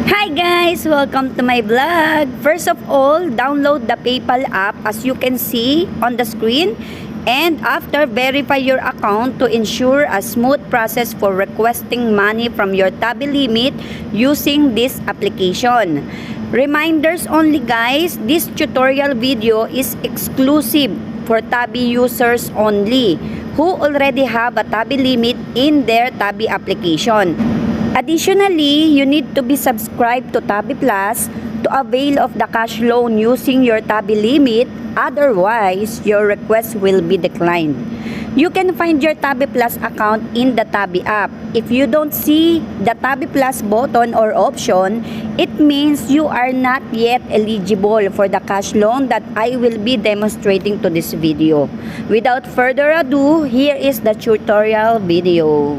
Hi guys! Welcome to my vlog! First of all, download the PayPal app as you can see on the screen. And after, verify your account to ensure a smooth process for requesting money from your Tabi limit using this application. Reminders only guys, this tutorial video is exclusive for Tabi users only who already have a Tabi limit in their Tabi application. Additionally, you need to be subscribed to Tabi Plus to avail of the cash loan using your Tabi limit. Otherwise, your request will be declined. You can find your Tabi Plus account in the Tabi app. If you don't see the Tabi Plus button or option, it means you are not yet eligible for the cash loan that I will be demonstrating to this video. Without further ado, here is the tutorial video.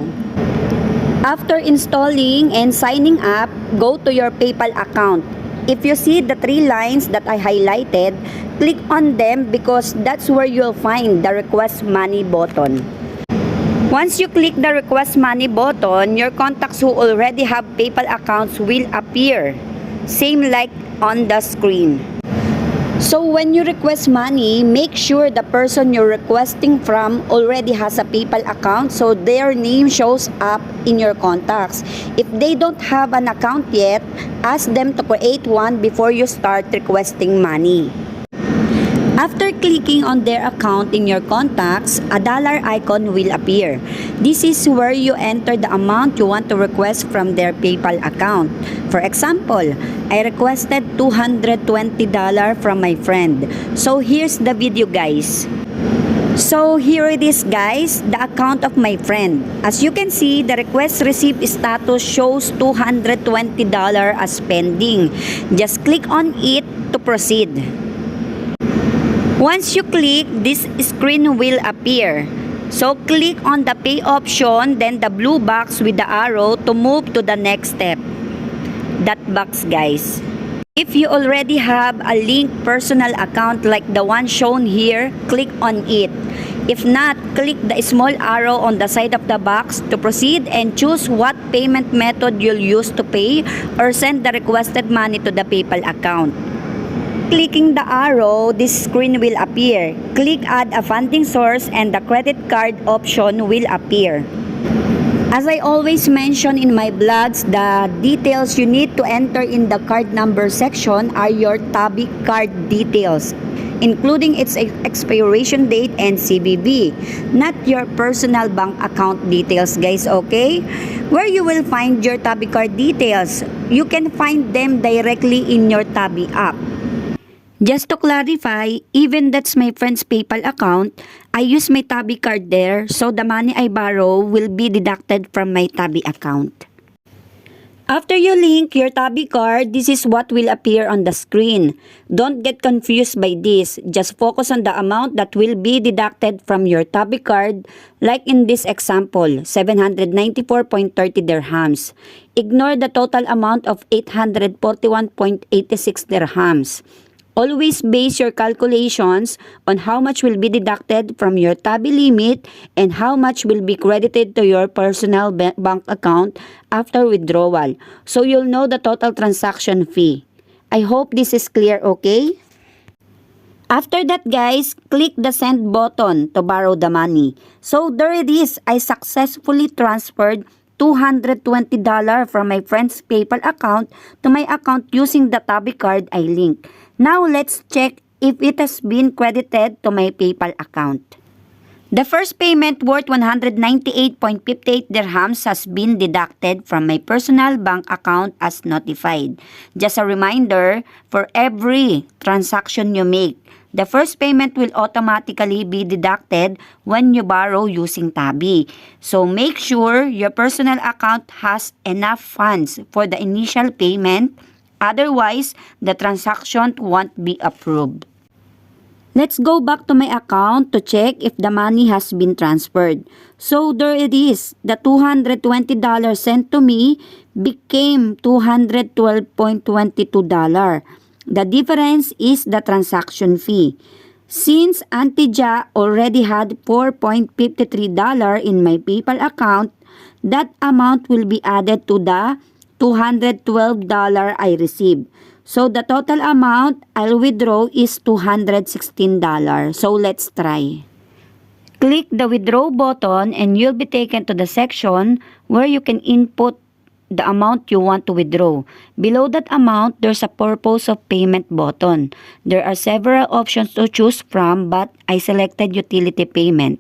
After installing and signing up, go to your PayPal account. If you see the three lines that I highlighted, click on them because that's where you'll find the request money button. Once you click the request money button, your contacts who already have PayPal accounts will appear, same like on the screen. So when you request money, make sure the person you're requesting from already has a PayPal account so their name shows up in your contacts. If they don't have an account yet, ask them to create one before you start requesting money. After clicking on their account in your contacts, a dollar icon will appear. This is where you enter the amount you want to request from their PayPal account. For example, I requested $220 from my friend. So here's the video guys. So here it is guys, the account of my friend. As you can see, the request received status shows $220 as pending. Just click on it to proceed. Once you click, this screen will appear. So click on the pay option, then the blue box with the arrow to move to the next step. That box guys. If you already have a linked personal account like the one shown here, click on it. If not, click the small arrow on the side of the box to proceed and choose what payment method you'll use to pay or send the requested money to the PayPal account. Clicking the arrow, this screen will appear. Click add a funding source and the credit card option will appear. As I always mention in my vlogs, the details you need to enter in the card number section are your Tabi card details, including its expiration date and CVV, not your personal bank account details guys, okay? Where you will find your Tabi card details, you can find them directly in your Tabi app. Just to clarify, even that's my friend's PayPal account, I use my Tabi card there so the money I borrow will be deducted from my Tabi account. After you link your Tabi card, this is what will appear on the screen. Don't get confused by this. Just focus on the amount that will be deducted from your Tabi card, like in this example, 794.30 dirhams. Ignore the total amount of 841.86 dirhams. Always base your calculations on how much will be deducted from your Tabi limit and how much will be credited to your personal bank account after withdrawal, so you'll know the total transaction fee. I hope this is clear, okay? After that guys, click the send button to borrow the money. So there it is, I successfully transferred $220 from my friend's PayPal account to my account using the Tabi card I linked. Now let's check if it has been credited to my PayPal account. The first payment worth 198.58 dirhams has been deducted from my personal bank account as notified. Just a reminder, for every transaction you make, the first payment will automatically be deducted when you borrow using Tabi. So make sure your personal account has enough funds for the initial payment. Otherwise, the transaction won't be approved. Let's go back to my account to check if the money has been transferred. So there it is. The $220 sent to me became $212.22. The difference is the transaction fee. Since Auntie Ja already had $4.53 in my PayPal account, that amount will be added to the $212 I received. So the total amount I'll withdraw is $216. So let's try. Click the withdraw button and you'll be taken to the section where you can input the amount you want to withdraw. Below that amount, there's a purpose of payment button. There are several options to choose from, but I selected utility payment.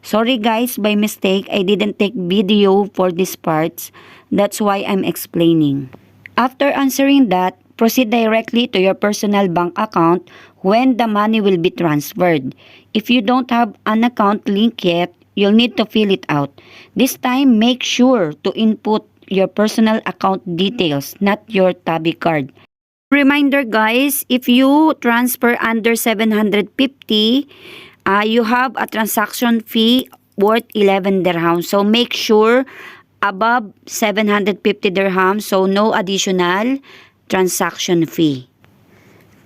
Sorry guys, by mistake, I didn't take video for these parts. That's why I'm explaining. After answering that, proceed directly to your personal bank account when the money will be transferred. If you don't have an account link yet, you'll need to fill it out. This time, make sure to input your personal account details, not your Tabi card. Reminder guys, if you transfer under 750, you have a transaction fee worth 11 dirhams. So make sure above 750 dirhams, so no additional transaction fee.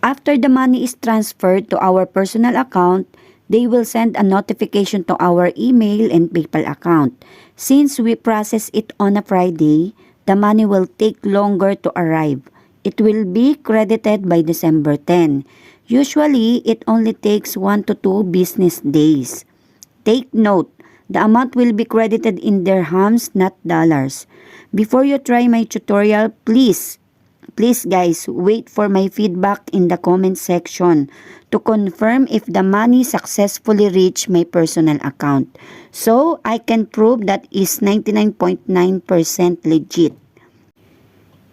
After the money is transferred to our personal account, they will send a notification to our email and PayPal account. Since we process it on a Friday, the money will take longer to arrive. It will be credited by December 10. Usually, it only takes 1 to 2 business days. Take note, the amount will be credited in dirhams, not dollars. Before you try my tutorial, please guys, wait for my feedback in the comment section to confirm if the money successfully reached my personal account. So, I can prove that is 99.9% legit.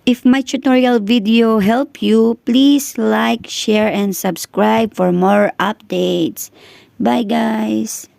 If my tutorial video helped you, please like, share, and subscribe for more updates. Bye guys!